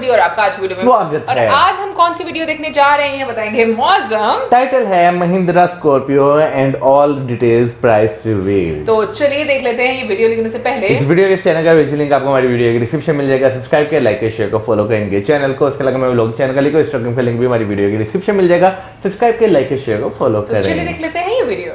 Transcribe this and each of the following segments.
मोदी और आपका आज वीडियो में स्वागत और है। आज हम कौन सी वीडियो देखने जा रहे हैं बताएंगे मौसम। टाइटल है Mahindra Scorpio and all details price reveal. तो चलिए देख लेते हैं ये वीडियो देखने से पहले इस वीडियो के चैनल का वीडियो लिंक आपको हमारी वीडियो के डिस्क्रिप्शन मिल जाएगा। सब्सक्राइब कर, लाइक कर, शेयर को फॉलो करेंगे चैनल को। उसके अलावा मैं व्लॉग चैनल का लिंक भी हमारी वीडियो के डिस्क्रिप्शन मिल जाएगा। सब्सक्राइब कर, लाइक कर, शेयर को फॉलो तो चलिए करें। देख लेते हैं ये video.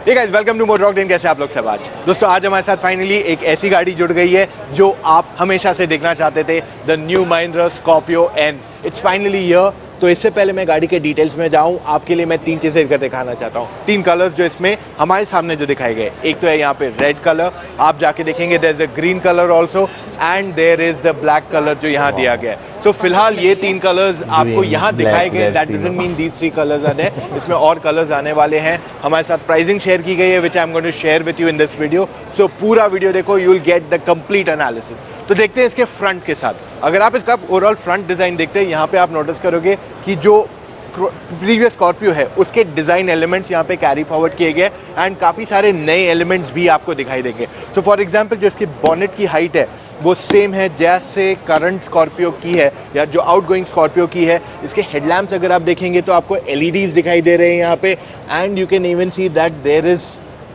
Hey guys, welcome to Motor Rock. कैसे आप लोग सब? आज दोस्तों आज हमारे साथ फाइनली एक ऐसी गाड़ी जुड़ गई है जो आप हमेशा से देखना चाहते थे, the new Mahindra Scorpio and it's finally here. तो इससे पहले मैं गाड़ी के डिटेल्स में जाऊं, आपके लिए मैं 3 चीजें करके दिखाना चाहता हूं। 3 कलर्स जो इसमें हमारे सामने जो दिखाए गए, एक तो है यहाँ पे रेड कलर, आप जाके देखेंगे there is a green colour also and there is the black colour जो यहाँ दिया गया है। सो फिलहाल ये 3 कलर्स आपको यहाँ दिखाए गए। That doesn't mean these 3 colours are there, इसमें और कलर्स आने वाले हैं। हमारे साथ प्राइसिंग शेयर की गई है which I am going to share with you in this video. So पूरा वीडियो देखो, you will get the complete analysis. तो देखते हैं इसके फ्रंट के साथ। अगर आप इसका ओवरऑल फ्रंट डिजाइन देखते हैं, यहाँ पे आप नोटिस करोगे कि जो प्रीवियस स्कॉर्पियो है उसके डिजाइन एलिमेंट्स यहाँ पे कैरी फॉरवर्ड किए गए एंड काफी सारे नए एलिमेंट्स भी आपको दिखाई देंगे। सो फॉर एग्जांपल जो इसकी बॉनेट की हाइट है वो सेम है जैसे करंट स्कॉर्पियो की है या जो आउटगोइंग स्कॉर्पियो की है। इसके हेडलैम्प्स अगर आप देखेंगे तो आपको एलईडीज दिखाई दे रहे हैं यहाँ पे and you can even see that there is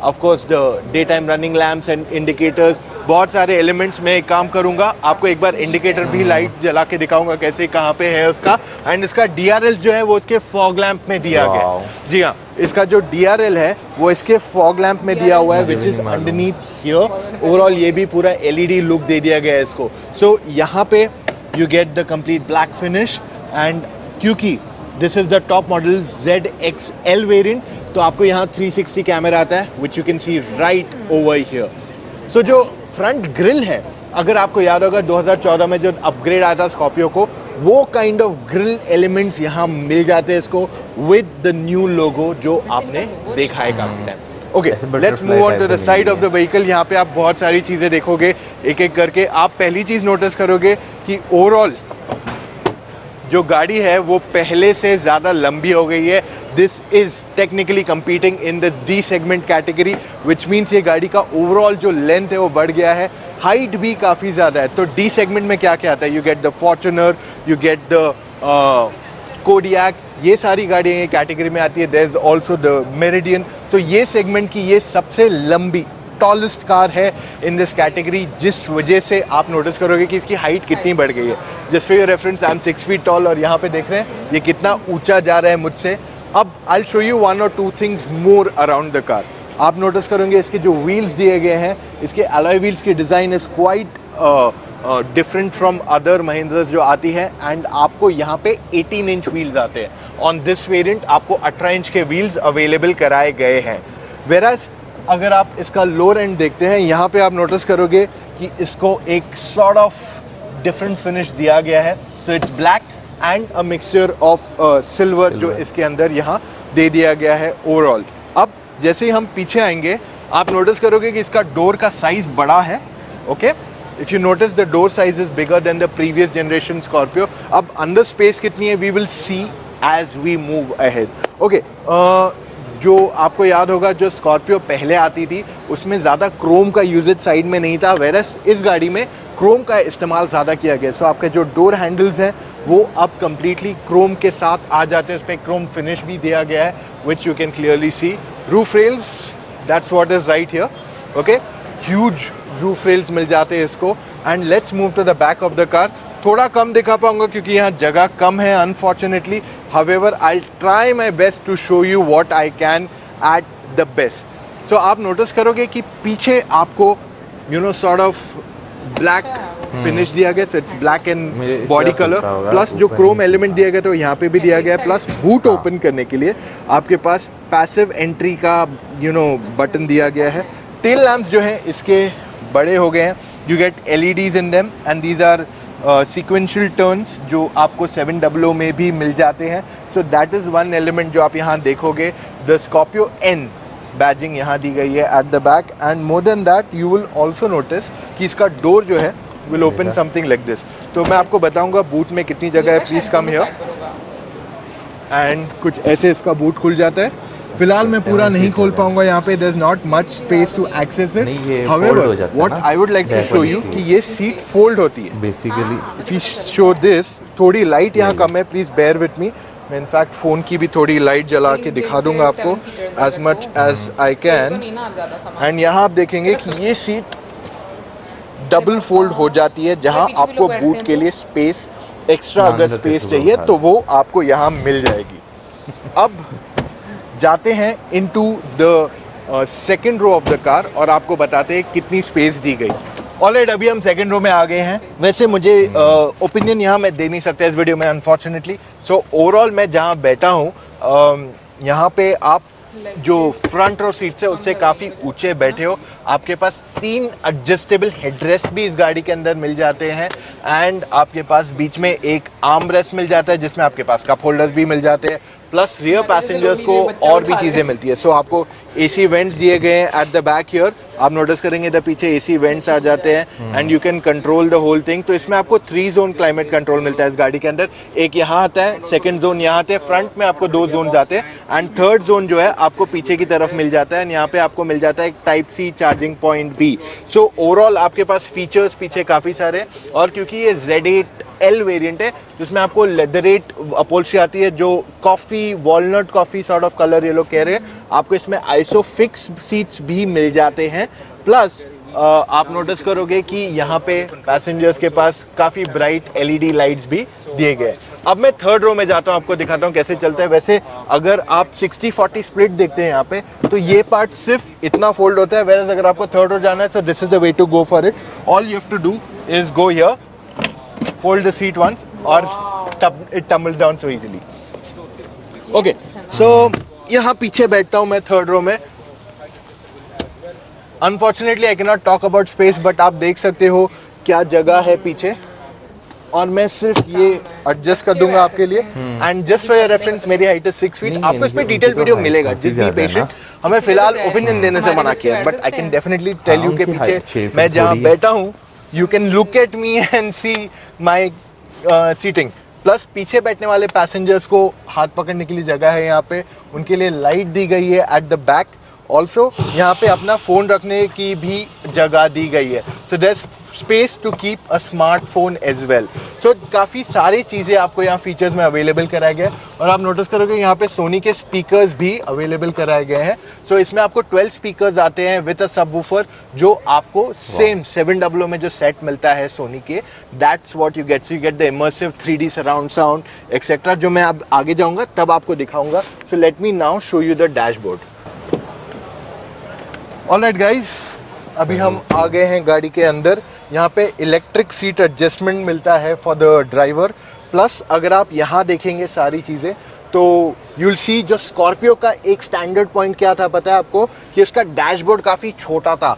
of course the day time running lamps and indicators. बहुत सारे एलिमेंट्स में एक काम करूंगा, आपको एक बार इंडिकेटर भी लाइट जला के दिखाऊंगा कैसे कहाँ पे है उसका। एंड इसका डीआरएल जो है वो इसके फॉग लैंप में दिया गया है। जी हाँ, इसका जो डीआरएल है वो इसके फॉग लैंप में दिया हुआ है which is underneath here. Overall ये भी पूरा एलईडी लुक दे दिया गया है इसको। सो यहाँ पे you get the complete black finish and क्योंकि this is the top model ZXL variant, तो आपको यहाँ 360 कैमरा आता है which you can see right over here. So जो फ्रंट ग्रिल है, अगर आपको याद होगा 2014 में जो अपग्रेड आया था स्कॉर्पियो को, वो काइंड ऑफ ग्रिल एलिमेंट्स यहाँ मिल जाते हैं इसको विद द न्यू लोगो जो आपने देखा है काफी time. Okay, let's move on to the side of the vehicle. यहाँ पे आप बहुत सारी चीजें देखोगे एक एक करके। आप पहली चीज नोटिस करोगे कि ओवरऑल जो गाड़ी है वो पहले से ज्यादा लंबी हो गई है। This is technically competing in the D segment category which means ये गाड़ी का ओवरऑल जो लेंथ है वो बढ़ गया है, हाइट भी काफी ज्यादा है। तो D सेगमेंट में क्या क्या आता है? You get the Fortuner, you get the Kodiaq, ये सारी गाड़ियां ये कैटेगरी में आती है। There is also the Meridian. तो ये सेगमेंट की ये सबसे लंबी टॉलेस्ट कार है इन दिस कैटेगरी, जिस वजह से आप नोटिस करोगे कि इसकी हाइट कितनी बढ़ गई है। Just for your reference, I am 6 feet tall और यहाँ पे देख रहे हैं ये कितना ऊंचा जा रहा है मुझसे। अब I will show you 1 or 2 things more around the car. आप नोटिस करेंगे इसके जो व्हील्स दिए गए हैं, इसके अलॉय व्हील्स की design is quite different from other Mahindras जो आती है एंड आपको यहाँ पे 18 इंच व्हील्स आते हैं। ऑन दिस वेरिएंट आपको 18 इंच के व्हील्स अवेलेबल कराए गए हैं। वेराज अगर आप इसका लोअर एंड देखते हैं, यहाँ पे आप नोटिस करोगे कि इसको एक सॉर्ट ऑफ डिफरेंट फिनिश दिया गया है। So it's black and a mixture of silver जो इसके अंदर यहाँ दे दिया गया है ओवरऑल। अब जैसे ही हम पीछे आएंगे आप नोटिस करोगे कि इसका डोर का साइज बड़ा है। Okay, if you notice the door size is bigger than the previous generation Scorpio. अब अंदर स्पेस कितनी है we will see as we move ahead. Okay, जो आपको याद होगा जो स्कॉर्पियो पहले आती थी उसमें ज़्यादा क्रोम का यूजेज साइड में नहीं था, वेरस इस गाड़ी में क्रोम का इस्तेमाल ज़्यादा किया गया। सो आपके जो डोर हैंडल्स हैं वो अब कम्प्लीटली क्रोम के साथ आ जाते हैं। उसमें क्रोम फिनिश भी दिया गया है which you can clearly see. Roof rails, that's what is right here. Okay, huge roof rails मिल जाते हैं इसको। And let's move to the back of the car. थोड़ा कम दिखा पाऊंगा क्योंकि यहाँ जगह कम है unfortunately. However, I'll try my best to show you what I can at the best. So आप नोटिस करोगे कि पीछे आपको sort of black फिनिश दिया गया। So it's black and body color plus जो क्रोम एलिमेंट दिया गया तो यहाँ पे भी दिया गया है। प्लस बूट ओपन करने के लिए आपके पास पैसिव एंट्री का बटन दिया गया है। टेल लैंप्स जो हैं इसके बड़े हो गए हैं। You get LEDs in them and these are sequential turns जो आपको 700 में भी मिल जाते हैं। So that is one element जो आप यहाँ देखोगे। द स्कॉर्पियो N बैजिंग यहाँ दी गई है eight the back and more than that you will also notice कि इसका डोर जो है will open something like this. तो मैं आपको बताऊंगा बूट में कितनी जगह है, प्लीज कम हियर। एंड कुछ ऐसे इसका बूट खुल जाता है फिलहाल मैं पूरा नहीं खोल पाऊंगा यहाँ पे, there is not much space to access it. नहीं, ये हाउएवर fold हो जाता है व्हाट ना, I would like to back show वाली यू seat। कि ये सीट फोल्ड होती है basically if you show this. थोड़ी लाइट यहाँ कम है, प्लीज बेयर विथ मी। मैं इनफैक्ट फोन की भी थोड़ी लाइट जला के दिखा दूंगा आपको as much as I can. And यहाँ आप देखेंगे कि ये सीट डबल फोल्ड हो जाती है, जहाँ पीछे भी आपको लोग बैठते बूट हैं के तो। लिए स्पेस एक्स्ट्रा अगर मांगते स्पेस थे चाहिए लोग, तो वो आपको यहाँ मिल जाएगी। अब जाते हैं into the second row of the car और आपको बताते हैं कितनी स्पेस दी गई। ऑलराइट, अभी हम सेकेंड रो में आ गए हैं। वैसे मुझे ओपिनियन यहाँ मैं दे नहीं सकता इस वीडियो में अनफॉर्चुनेटली। सो ओवरऑल मैं जहाँ बैठा हूँ यहाँ पे आप जो फ्रंट रो सीट है उससे काफ़ी ऊंचे बैठे हो। आपके पास 3 एडजस्टेबल हेडरेस्ट भी इस गाड़ी के अंदर मिल जाते हैं एंड आपके पास बीच में एक आर्म रेस्ट मिल जाता है जिसमें आपके पास कप होल्डर्स भी मिल जाते हैं, प्लस रियर पैसेंजर्स को और भी चीज़ें मिलती है। सो आपको एसी वेंट्स दिए गए हैं एट द बैक हियर। आप नोटिस करेंगे इधर पीछे एसी वेंट्स आ जाते हैं and you can control the whole thing. तो इसमें आपको 3 जोन क्लाइमेट कंट्रोल मिलता है इस गाड़ी के अंदर। एक यहाँ आता है, सेकंड जोन यहाँ आते हैं, फ्रंट में आपको 2 जोन आते हैं एंड थर्ड जोन जो है आपको पीछे की तरफ मिल जाता है एंड यहाँ पे आपको मिल जाता है एक टाइप सी चार्जिंग पॉइंट भी। सो ओवरऑल आपके पास फीचर्स पीछे काफ़ी सारे हैं और क्योंकि ये Z8L वेरिएंट है जिसमें आपको लेदरेट अपॉल्स्ट्री आती है जो coffee walnut coffee sort of colour ये लोग कह रहे हैं। आपको इसमें आइसोफिक्स सीट्स भी मिल जाते हैं, प्लस आप नोटिस करोगे कि यहाँ पे पैसेंजर्स के पास काफ़ी ब्राइट LED लाइट्स भी दिए गए। अब मैं थर्ड रो में जाता हूँ, आपको दिखाता हूँ कैसे चलता है। वैसे अगर आप 60-40 स्प्लिट देखते हैं यहाँ पे तो ये पार्ट सिर्फ इतना फोल्ड होता है, वेरएज़ अगर आपको थर्ड रो जाना है तो this is the way to go for it. All you have to do is go here, fold the seat once और it tumbles down so easily. Okay, so यहाँ पीछे बैठता हूँ मैं थर्ड रो में। Unfortunately I cannot talk about space, but आप देख सकते हो क्या जगह है पीछे और मैं सिर्फ ये एडजस्ट कर दूंगा आपके लिए। And just for your reference मेरी हाइट है 6 फीट। आपको इसमें डिटेल वीडियो मिलेगा, जिस भी पेशेंट हमें फिलहाल ओपिनियन देने से मना किया, but I can definitely tell you के पीछे मैं जहाँ बैठा हूँ you can look at me and see my seating. Plus पीछे बैठने वाले पैसेंजर्स को हाथ पकड़ने के लिए जगह है यहाँ पे, उनके लिए लाइट दी गई है एट द बैक। ऑल्सो यहाँ पे अपना फ़ोन रखने की भी जगह दी गई है। So there is space to keep a smartphone as well. So काफ़ी सारी चीज़ें आपको यहाँ फीचर्स में अवेलेबल कराए गए और आप नोटिस करोगे यहाँ पे सोनी के स्पीकर्स भी अवेलेबल कराए गए हैं। सो इसमें आपको 12 स्पीकर्स आते हैं विद अ सबवूफर जो आपको सेम 700 में जो सेट मिलता है सोनी के, that's what you get. So you get the immersive 3D surround sound etcetera, जो मैं अब आगे जाऊँगा तब आपको दिखाऊंगा। So let me now show you the dashboard. Alright guys, अभी हम आ गए हैं गाड़ी के अंदर। यहाँ पे इलेक्ट्रिक सीट एडजस्टमेंट मिलता है फॉर द ड्राइवर। प्लस अगर आप यहाँ देखेंगे सारी चीज़ें तो यूल सी जो स्कॉर्पियो का एक स्टैंडर्ड पॉइंट क्या था पता है आपको, कि उसका डैशबोर्ड काफ़ी छोटा था।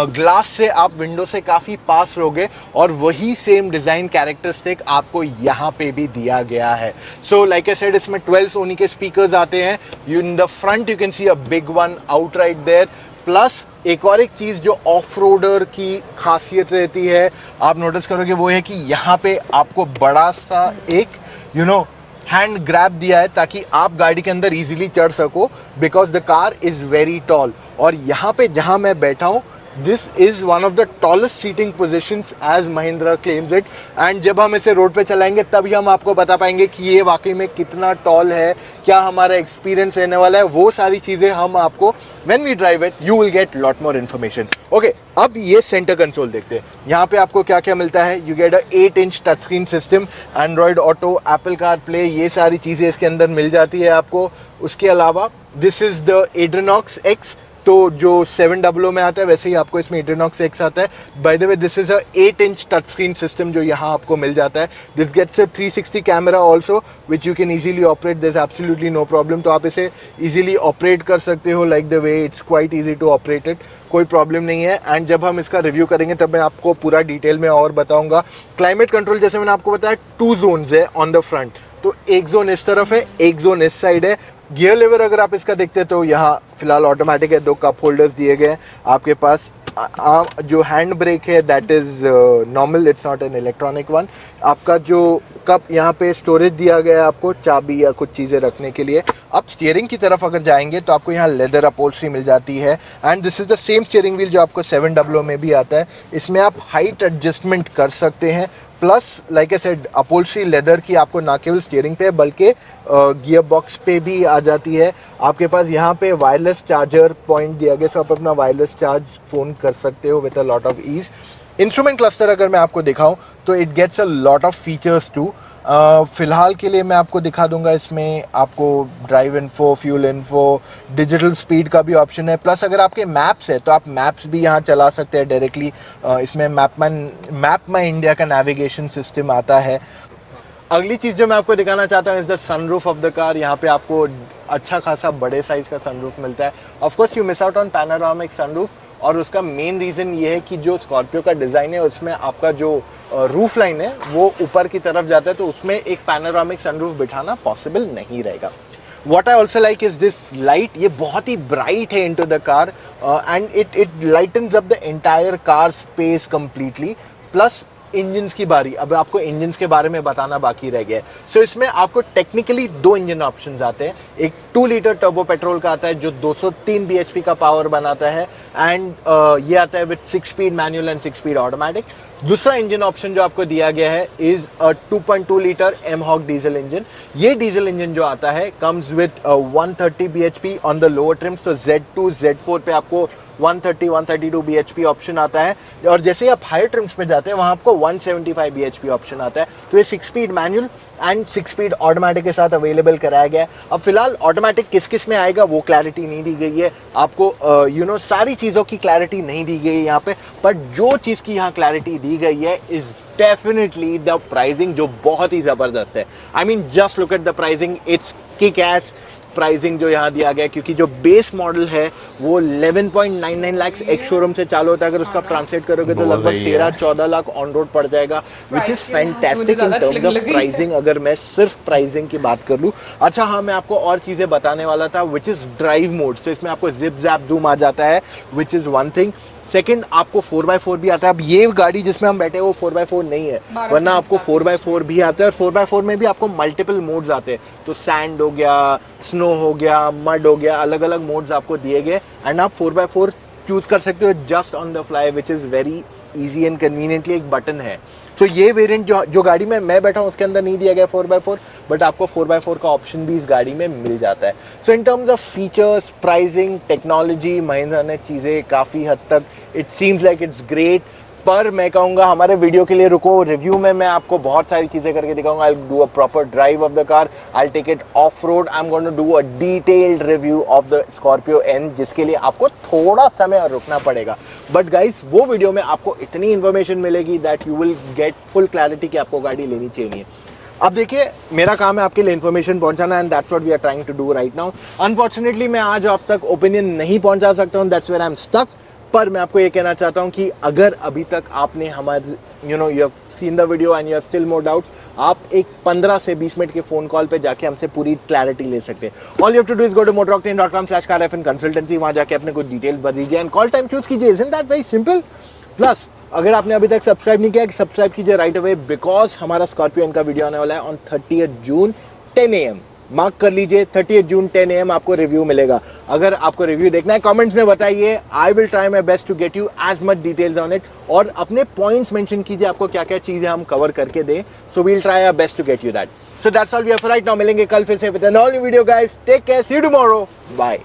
ग्लास से आप विंडो से काफ़ी पास रहोगे और वही सेम डिज़ाइन कैरेक्टरिस्टिक आपको यहाँ पे भी दिया गया है। सो लाइक आई सेड, इसमें 12 सोनी के स्पीकर्स आते हैं। You in the front you can see a big one out right there. Plus एक और एक चीज़ जो ऑफ रोडर की खासियत रहती है आप नोटिस करोगे वो है कि यहाँ पे आपको बड़ा सा एक हैंड ग्रैब दिया है ताकि आप गाड़ी के अंदर इजीली चढ़ सको, because the car is very tall. और यहाँ पे जहाँ मैं बैठा हूँ this is one of the tallest seating positions as Mahindra claims it. And जब हम इसे रोड पे चलाएंगे तभी हम आपको बता पाएंगे कि ये वाकई में कितना टॉल है, क्या हमारा एक्सपीरियंस रहने वाला है। वो सारी चीज़ें हम आपको when we drive it you will get lot more information. Okay, अब ये सेंटर कंसोल देखते हैं। यहाँ पे आपको क्या क्या मिलता है। You get a 8-inch touch screen system, Android auto, Apple car play, ये सारी चीज़ें इसके अंदर मिल जाती है आपको। उसके अलावा दिस इज द एड्रेनॉक्स X, तो जो 700 में आता है वैसे ही आपको इसमें एड्रेनॉक्स X आता है। By the way this is a 8-inch touch screen system जो यहाँ आपको मिल जाता है। This gets a 360 camera also which you can easily operate, there is absolutely no problem. तो आप इसे इजीली ऑपरेट कर सकते हो like the way it's quite easy to operate it, कोई प्रॉब्लम नहीं है। एंड जब हम इसका रिव्यू करेंगे तब मैं आपको पूरा डिटेल में और बताऊंगा। क्लाइमेट कंट्रोल जैसे मैंने आपको बताया 2 जोन्स है ऑन द फ्रंट, तो एक जोन इस तरफ है, एक जोन इस साइड है। गियर लेवर अगर आप इसका देखते हैं तो यहाँ फिलहाल ऑटोमेटिक है, 2 कप होल्डर्स दिए गए हैं आपके पास। जो हैंड ब्रेक है that is normal, it's not an electronic one. आपका जो कप यहाँ पे स्टोरेज दिया गया है आपको चाबी या कुछ चीज़ें रखने के लिए। अब स्टीयरिंग की तरफ अगर जाएंगे तो आपको यहाँ लेदर अपहोल्स्ट्री मिल जाती है and this is the same steering wheel जो आपको 700 में भी आता है। इसमें आप हाइट एडजस्टमेंट कर सकते हैं, plus like I said upholstery leather की आपको ना केवल स्टीयरिंग पे बल्कि गियर बॉक्स पे भी आ जाती है। आपके पास यहाँ पे वायरलेस चार्जर पॉइंट दिया गया, सो आप अपना वायरलेस चार्ज फोन कर सकते हो with a lot of ease. Instrument cluster अगर मैं आपको दिखाऊं तो it gets a lot of features too. फिलहाल के लिए मैं आपको दिखा दूंगा, इसमें आपको drive info, fuel info, digital speed का भी ऑप्शन है, प्लस अगर आपके मैप्स है तो आप मैप्स भी यहाँ चला सकते हैं डायरेक्टली। इसमें मैप माई इंडिया का नेविगेशन सिस्टम आता है। अगली चीज़ जो मैं आपको दिखाना चाहता हूँ is the sunroof of the car. यहाँ पे आपको अच्छा खासा बड़े साइज का सनरूफ मिलता है। Of course you miss out on panoramic sunroof, और उसका मेन रीज़न ये है कि जो स्कॉर्पियो का डिज़ाइन है उसमें आपका जो रूफ लाइन है वो ऊपर की तरफ जाता है, तो उसमें एक पैनोरामिक सनरूफ बिठाना पॉसिबल नहीं रहेगा। What I also like is this light, ये बहुत ही bright है into the car and it lightens up the entire car space completely. Plus engines की बारी, अब आपको इंजन्स के बारे में बताना बाकी रह गया है। सो इसमें आपको टेक्निकली 2 इंजन ऑप्शंस आते हैं। एक 2 लीटर टर्बो पेट्रोल का आता है जो 203 bhp का पावर बनाता है एंड ये आता है with 6 speed manual and 6 speed automatic. दूसरा इंजन ऑप्शन जो आपको दिया गया है is 2.2 litre mHawk diesel engine. ये डीजल इंजन जो आता है comes with 130 bhp on the lower TRIMS, तो Z2 Z4 पे आपको 132 bhp ऑप्शन आता है, और जैसे ही आप हायर ट्रिम्स पे जाते हैं वहां आपको 175 bhp ऑप्शन आता है। तो ये 6 speed manual and 6 speed automatic के साथ अवेलेबल कराया गया है। अब फिलहाल ऑटोमेटिक किस किस में आएगा वो क्लैरिटी नहीं दी गई है आपको, सारी चीजों की क्लैरिटी नहीं दी गई है यहाँ पे, बट जो चीज की यहाँ क्लैरिटी दी गई है इज डेफिनेटली द प्राइसिंग, जो बहुत ही जबरदस्त है। I mean just look at the pricing, it's kick S pricing जो यहाँ दिया गया है, क्योंकि जो बेस मॉडल है वो 11.99 लाख एक शोरूम से चालू होता है। अगर उसका ट्रांसलेट करोगे तो लगभग 13-14 लाख ऑन रोड पड़ जाएगा, which is fantastic in terms of pricing, अगर मैं सिर्फ प्राइसिंग की बात कर लूं। अच्छा हाँ, मैं आपको और चीजें बताने वाला था विच इज ड्राइव मोड। तो इसमें आपको जिप जैप जूम आ जाता है, which is one thing. Second, आपको 4x4 भी आता है। अब ये गाड़ी जिसमें हम बैठे हैं वो 4x4 नहीं है, वरना आपको 4x4 भी आता है, और 4x4 में भी आपको मल्टीपल मोड्स आते हैं। तो सैंड हो गया, स्नो हो गया, मड हो गया, अलग अलग मोड्स आपको दिए गए एंड आप 4x4 चूज कर सकते हो just on the fly, which is very easy and conveniently एक बटन है। तो ये वेरिएंट जो गाड़ी में मैं बैठा हूँ उसके अंदर नहीं दिया गया 4x4, बट आपको 4x4 का ऑप्शन भी इस गाड़ी में मिल जाता है। So in terms of features, pricing, technology, Mahindra ने चीज़ें काफ़ी हद तक it seems like it's great. पर मैं कहूँगा हमारे वीडियो के लिए रुको, रिव्यू में मैं आपको बहुत सारी चीज़ें करके दिखाऊंगा। I do a proper drive of the car, I take it off road, I am going to do a detailed review of the Scorpio N, जिसके लिए आपको थोड़ा समय और रुकना पड़ेगा। बट गाइस वो वीडियो में आपको इतनी इन्फॉर्मेशन मिलेगी that you will get full clarity कि आपको गाड़ी लेनी चाहिए। अब देखिए, मेरा काम है आपके लिए इन्फॉर्मेशन पहुंचाना and that's what we are trying to do right now. Unfortunately मैं आज आप तक ओपिनियन नहीं पहुंचा सकता हूं, that's where I am stuck. पर मैं आपको ये कहना चाहता हूं कि अगर अभी तक आपने हमारे you have seen the video and you have still more doubts, आप एक 15 से 20 मिनट के फोन कॉल पे जाके हमसे पूरी क्लैरिटी ले सकते हैं। All you have to do is go to motoroctane.com/carfn consultancy, वहां जाके अपने कुछ डिटेल्स भर दीजिए एंड कॉल टाइम चूज कीजिए। Isn't that very simple? Plus अगर आपने अभी तक सब्सक्राइब नहीं किया, सब्सक्राइब कीजिए राइट अवे, बिकॉज हमारा स्कॉर्पियो का वीडियो आने वाला है on 30th June 10 AM। Mark कर लीजिए, 30th जून 10 AM आपको रिव्यू मिलेगा। अगर आपको रिव्यू देखना है कमेंट्स में बताइए, I will try my best to get you as much details on it, और अपने पॉइंट्स मेंशन कीजिए आपको क्या क्या चीजें हम कवर करके दें। So we'll try our best to get you that. So that's all we have for right now. मिलेंगे कल फिर से with an all new video guys. Take care, see you tomorrow, bye.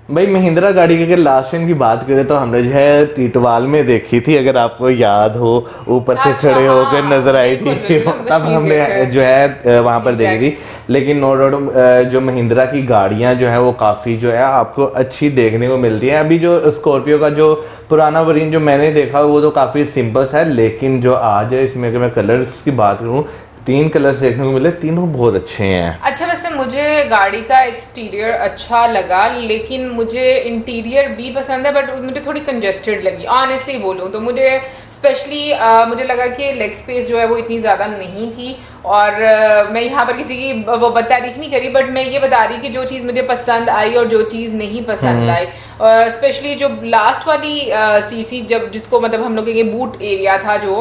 भाई महिंद्रा गाड़ी की अगर लास्ट टाइम की बात करें तो हमने जो है टीटवाल में देखी थी, अगर आपको याद हो, ऊपर से अच्छा, खड़े होकर हाँ, नजर आई थी, तब हमने जो है वहां पर देखी थी। लेकिन नो डाउट जो महिंद्रा की गाड़ियां जो है वो काफ़ी जो है आपको अच्छी देखने को मिलती है। अभी जो स्कॉर्पियो का जो पुराना वेरिएंट जो मैंने देखा वो तो काफ़ी सिंपल है, लेकिन जो आज है इसमें अगर मैं कलर्स की बात करूँ, 3 कलर्स देखने को मिले, तीनों बहुत अच्छे हैं। अच्छा, वैसे मुझे गाड़ी का एक्सटीरियर अच्छा लगा, लेकिन मुझे इंटीरियर भी पसंद है, बट मुझे थोड़ी कंजेस्टेड लगी। ऑनेस्टली बोलूँ तो मुझे स्पेशली मुझे लगा कि लेग स्पेस जो है वो इतनी ज़्यादा नहीं थी। और मैं यहाँ पर किसी की वो तारीफ नहीं करी, बट मैं ये बता रही कि जो चीज़ मुझे पसंद आई और जो चीज़ नहीं पसंद आई, स्पेशली जो लास्ट वाली सीसी जब जिसको मतलब हम लोग के बूट एरिया था जो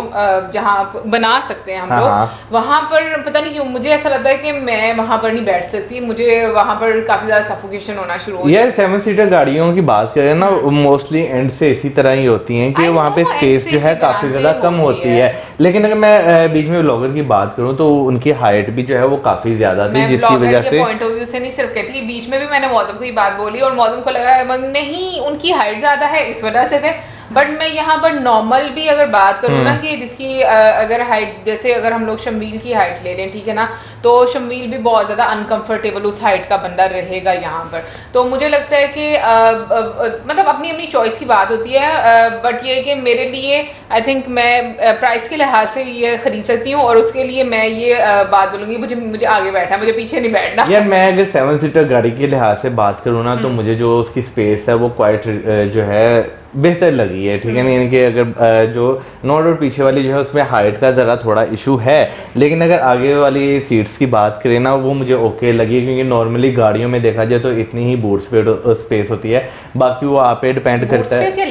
जहाँ बना सकते हैं हम लोग, वहां पर पता नहीं क्यों मुझे ऐसा लगता है कि मैं वहां पर नहीं बैठ सकती, मुझे वहां पर काफी ज्यादा सफोकेशन होना शुरू हो यार 7 सीटर गाड़ियों की बात करें ना, मोस्टली एंड से इसी तरह ही होती हैं कि वहां पे स्पेस जो है काफी ज्यादा कम होती है। लेकिन अगर मैं बीच में व्लॉगर की बात करूं तो उनकी हाइट भी जो है वो काफी ज्यादा थी, जिसकी वजह से पॉइंट ऑफ व्यू से नहीं सिर्फ कहती, बीच में भी मैंने मौसम को ये बात बोली और मौसम को लगा नहीं उनकी हाइट ज्यादा है इस वजह से थे। बट मैं यहाँ पर नॉर्मल भी अगर बात करूँ ना कि जिसकी अगर हाइट, जैसे अगर हम लोग शम्मील की हाइट ले लें, ठीक है ना, तो शम्मील भी बहुत ज्यादा अनकंफर्टेबल उस हाइट का बंदा रहेगा यहाँ पर। तो मुझे लगता है कि मतलब अपनी अपनी चॉइस की बात होती है, बट ये कि मेरे लिए आई थिंक मैं प्राइस के लिहाज से ये खरीद सकती हूँ और उसके लिए मैं ये बात बोलूंगी, मुझे आगे बैठना, मुझे पीछे नहीं बैठना। यार मैं अगर 7 सीटर गाड़ी के लिहाज से बात करूँ ना तो मुझे जो उसकी स्पेस है वो क्वाइट जो है बेहतर लगी है, ठीक है ना। यानी कि अगर जो नॉर्थ और पीछे वाली जो है उसमें हाइट का ज़रा थोड़ा इशू है, लेकिन अगर आगे वाली सीट्स की बात करें ना वो मुझे ओके लगी, क्योंकि नॉर्मली गाड़ियों में देखा जाए तो इतनी ही बूट स्पेस होती है, बाकी वो आप पे डिपेंड करता है,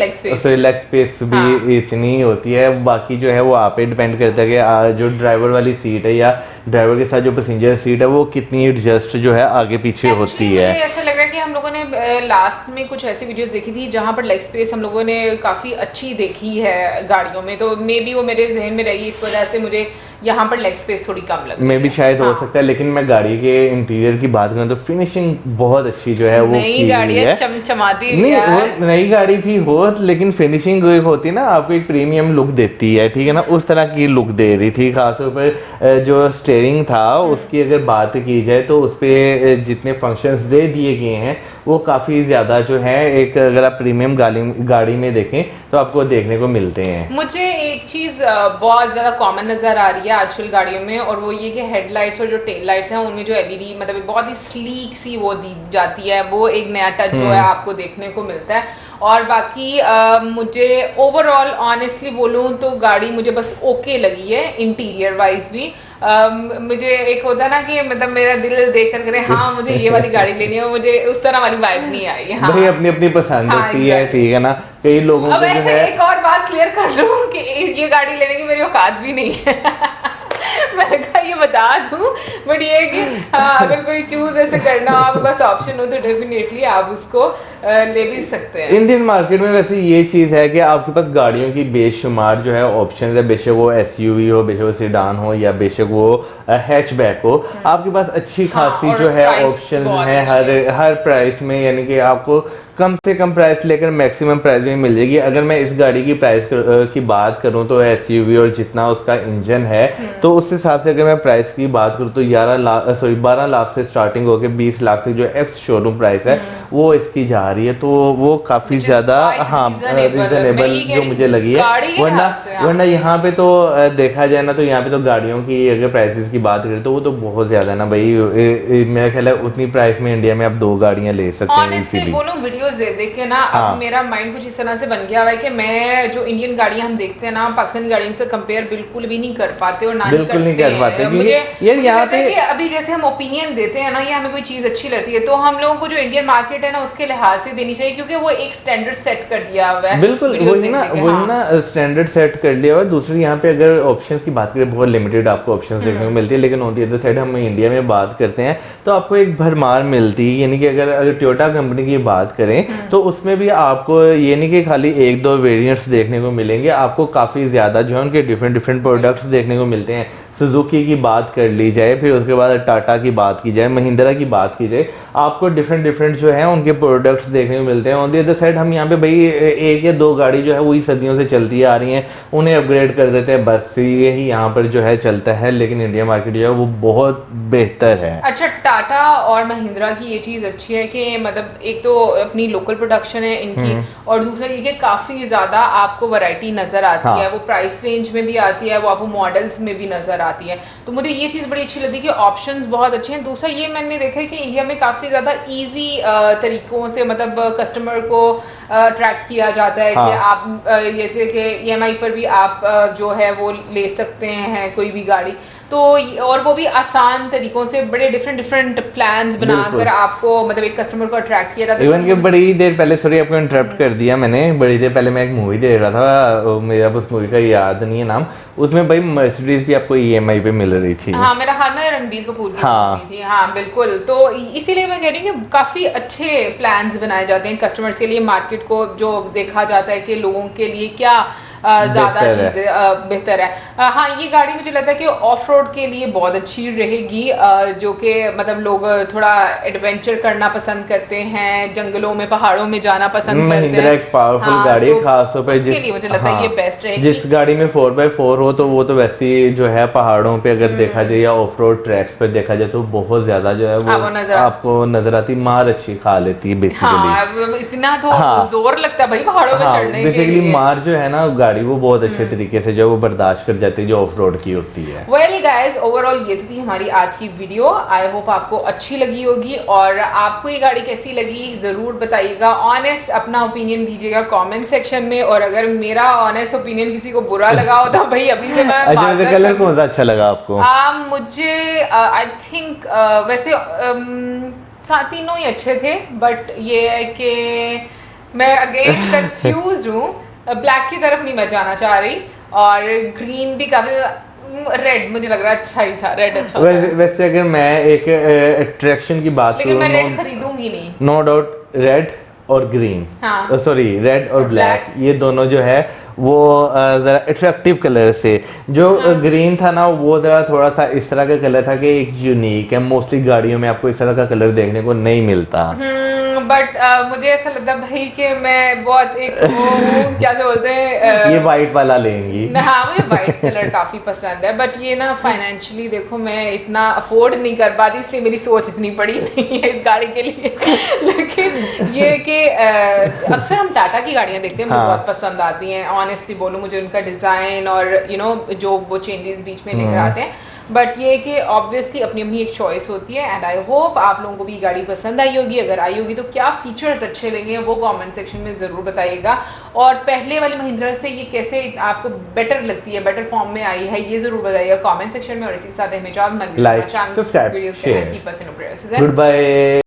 लेग स्पेस भी इतनी ही होती है, बाकी जो है वो आप पे डिपेंड करता है कि जो ड्राइवर वाली सीट है या ड्राइवर के साथ जो पैसेंजर सीट है वो कितनी एडजस्ट जो है आगे पीछे होती है। ऐसा लग रहा है कि हम लोगों ने लास्ट में कुछ ऐसी वीडियोस देखी थी जहां पर लेग स्पेस हम लोगों ने काफी अच्छी देखी है गाड़ियों में, तो मे बी वो मेरे जहन में रही, इस वजह से मुझे यहाँ पर लेग स्पेस थोड़ी कम लगी मे भी शायद हो सकता है। लेकिन मैं गाड़ी के इंटीरियर की बात करूँ तो फिनिशिंग बहुत अच्छी जो है वो नई गाड़ी है, चमचमाती नहीं वो नई गाड़ी भी हो, लेकिन फिनिशिंग होती है ना, आपको एक प्रीमियम लुक देती है, ठीक है ना, उस तरह की लुक दे रही थी। खासतौर पर जो स्टीयरिंग था उसकी अगर बात की जाए तो उस पर जितने फंक्शंस दे दिए गए हैं वो काफ़ी ज़्यादा जो है, एक अगर आप प्रीमियम गाड़ी में देखें तो आपको देखने को मिलते हैं। मुझे एक चीज़ बहुत ज़्यादा कॉमन नज़र आ रही है आजकल गाड़ियों में, और वो ये कि हेडलाइट्स और जो टेल लाइट्स हैं उनमें जो एलईडी मतलब बहुत ही स्लीक सी वो दी जाती है, वो एक नया टच जो है आपको देखने को मिलता है। और बाकी मुझे ओवरऑल ऑनेस्टली बोलूँ तो गाड़ी मुझे बस ओके लगी है, इंटीरियर वाइज भी। मुझे एक होता है ना कि मतलब मेरा दिल देख कर करे हाँ मुझे ये वाली गाड़ी लेनी है, मुझे उस तरह वाली वाइब नहीं आई। हाँ भाई अपनी अपनी पसंद होती है, ठीक है ना, कई लोगों को जो है। एक और बात क्लियर कर लूं कि ये गाड़ी लेने की मेरी औकात भी नहीं है मैंने कहा ये बता दूं, बट ये कि अगर कोई चूज ऐसे करना हो, आपके पास ऑप्शन हो तो डेफिनेटली आप उसको ले भी सकते हैं। इंडियन मार्केट में वैसे ये चीज़ है कि आपके पास गाड़ियों की बेशुमार जो है ऑप्शन है, बेशक वो एसयूवी हो, बेशक वो सेडान हो या बेशक वो हैचबैक हो, आपके पास अच्छी खासी जो है ऑप्शन है हर प्राइस में, यानी कि आपको कम से कम प्राइस लेकर मैक्सिमम प्राइस में मिल जाएगी। अगर मैं इस गाड़ी की प्राइस की बात करूं तो एसयूवी और जितना उसका इंजन है तो उस हिसाब से अगर मैं प्राइस की बात करूं तो 12 लाख से स्टार्टिंग होकर 20 लाख तक जो एक्स शोरूम प्राइस है वो इसकी जा रही है, तो वो काफी ज्यादा हाँ रीजनेबल जो मुझे लगी है। वरना यहाँ पे तो देखा जाए ना तो यहाँ पे तो गाड़ियों की अगर प्राइसेस की बात करें तो वो तो बहुत ज्यादा ना भाई, मेरा ख्याल है उतनी प्राइस में इंडिया में आप 2 गाड़ियां ले सकते हैं इजीली। वीडियोस देख के ना अब मेरा माइंड कुछ इस तरह से बन गया हुआ है कि मैं जो इंडियन गाड़ियां हम देखते हैं ना पाकिस्तानी गाड़ियों से कंपेयर बिल्कुल भी नहीं कर पाते और ना बिल्कुल नहीं कर पाते। मुझे यहाँ पे अभी जैसे हम ओपिनियन देते हैं ना, या हमें कोई चीज अच्छी लगती है तो हम लोगों को जो इंडियन मार्केट है ना उसके लिहाज से देनी चाहिए, क्योंकि वो एक स्टैंडर्ड सेट कर दिया हुआ है। बिल्कुल वही ना स्टैंडर्ड सेट कर लिया हुआ है। दूसरी यहाँ पे अगर ऑप्शंस की बात करें बहुत लिमिटेड आपको ऑप्शंस देखने को मिलती है, लेकिन ऑन द अदर साइड हम इंडिया में बात करते हैं तो आपको एक भरमार मिलती है। यानी कि अगर टोयोटा कंपनी की बात करें तो उसमें भी आपको ये नहीं कि खाली 1-2 वेरिएंट्स देखने को मिलेंगे, आपको काफ़ी ज़्यादा जो है उनके डिफरेंट प्रोडक्ट्स देखने को मिलते हैं। सुजुकी की बात कर ली जाए, फिर उसके बाद टाटा की बात की जाए, महिंद्रा की बात की जाए, आपको डिफरेंट जो है उनके प्रोडक्ट्स देखने को मिलते हैं। ऑन द अदर साइड हम यहाँ पे भाई 1 या 2 गाड़ी जो है वही सदियों से चलती आ रही हैं, उन्हें अपग्रेड कर देते हैं, बस यही यहाँ पर जो है चलता है। लेकिन इंडिया मार्केट जो है वो बहुत बेहतर है। अच्छा, टाटा और महिंद्रा की ये चीज़ अच्छी है कि मतलब एक तो अपनी लोकल प्रोडक्शन है इनकी, और दूसरा ये कि काफ़ी ज़्यादा आपको वैरायटी नज़र आती है, वो प्राइस रेंज में भी आती है, वो आपको मॉडल्स में भी नज़र आती है। तो मुझे ये चीज़ बड़ी अच्छी लगी कि ऑप्शंस बहुत अच्छे हैं। दूसरा ये मैंने देखा है कि इंडिया में काफ़ी ज़्यादा ईजी तरीकों से मतलब कस्टमर को अट्रैक्ट किया जाता है। हाँ। कि आप जैसे कि EMI पर भी आप जो है वो ले सकते हैं कोई भी गाड़ी, तो और वो भी आसान तरीकों से बड़े डिफरेंट प्लान्स बनाकर आपको मतलब एक कस्टमर को अट्रैक्ट किया जाता है। इवन कि बड़ी देर पहले, सॉरी आपको इंटरप्ट कर दिया मैंने, बड़ी देर पहले मैं एक मूवी देख रहा था, मेरा उस मूवी का याद नहीं है नाम, उसमें भाई मर्सिडीज भी आपको EMI पे मिल रही थी। हाँ, मेरा हाल में रणबीर कपूर की हाँ। मूवी थी। हाँ बिल्कुल, तो इसीलिए मैं कह रही हूँ कि काफी अच्छे प्लान्स बनाए जाते हैं कस्टमर्स के लिए। मार्केट को जो देखा जाता है कि लोगों के लिए क्या ज्यादा चीजें बेहतर है। हाँ, ये गाड़ी मुझे लगता है कि ऑफ रोड के लिए बहुत अच्छी रहेगी, जो कि मतलब लोग थोड़ा एडवेंचर करना पसंद करते हैं, जंगलों में पहाड़ों में जाना पसंद करते हैं। महिंद्रा एक पावरफुल गाड़ी है, खासतौर पर उसके लिए मुझे लगता है ये बेस्ट रहेगी। जिस गाड़ी में 4x4 हो तो वो तो वैसे जो है पहाड़ों पे अगर देखा जाए या ऑफ रोड ट्रैक्स पर देखा जाए तो बहुत ज्यादा जो है वो आपको नजर आती, मार अच्छी खा लेती है बेसिकली। हाँ, इतना तो जोर लगता है भाई पहाड़ों पे चढ़ने के लिए। बेसिकली मार जो है ना गाड़ी वो बहुत अच्छे तरीके से जो वो बर्दाश्त कर जाती है जो ऑफ रोड की होती है। वेल गाइज, ओवरऑल ये थी हमारी आज की वीडियो। आई होप आपको अच्छी लगी होगी, और आपको ये गाड़ी कैसी लगी जरूर बताइएगा। ऑनेस्ट अपना ओपिनियन दीजिएगा कमेंट सेक्शन में, और अगर मेरा ऑनेस्ट ओपिनियन किसी को बुरा लगा हो तो भाई अभी से मैं अच्छा, वैसे कलर कौन सा अच्छा लगा आपको? मुझे आई थिंक वैसे तीनों ही अच्छे थे, बट ये है कि मैं अगेन कंफ्यूज हूँ। ब्लैक की तरफ नहीं मैं जाना चाह रही, और ग्रीन भी काफी, रेड मुझे लग रहा अच्छा ही था, रेड अच्छा वैसे अगर मैं एक अट्रैक्शन की बात लेकिन मैं रेड खरीदूंगी नहीं। नो डाउट रेड और ग्रीन, हाँ। सॉरी रेड और ब्लैक, ये दोनों जो है वो जरा अट्रैक्टिव कलर से, जो ग्रीन था ना वो जरा थोड़ा सा इस तरह का कलर था कि एक यूनिक है, मोस्टली गाड़ियों में आपको इस तरह का कलर देखने को नहीं मिलता। बट मुझे ऐसा लगता भाई कि मैं बहुत एक क्या से बोलते हैं ये वाइट वाला लेंगी। हाँ, मुझे वाइट कलर काफी पसंद है, बट ये ना फाइनेंशियली देखो मैं इतना अफोर्ड नहीं कर पाती, इसलिए मेरी सोच इतनी बड़ी नहीं है इस गाड़ी के लिए। लेकिन ये कि अक्सर हम टाटा की गाड़ियां देखते हैं, मुझे बहुत पसंद आती हैं। ऑनेस्टली बोलूं, मुझे उनका डिजाइन और जो वो चेंजेस बीच में लेकर आते हैं। बट ये कि ऑब्वियसली अपनी अपनी एक चॉइस होती है, एंड आई होप आप लोगों को भी गाड़ी पसंद आई होगी। अगर आई होगी तो क्या फीचर्स अच्छे लगे वो कमेंट सेक्शन में जरूर बताइएगा, और पहले वाली महिंद्रा से ये कैसे आपको बेटर लगती है, बेटर फॉर्म में आई है, ये जरूर बताइएगा कमेंट सेक्शन में। और इसी के साथ हमें like, subscribe, share, good bye.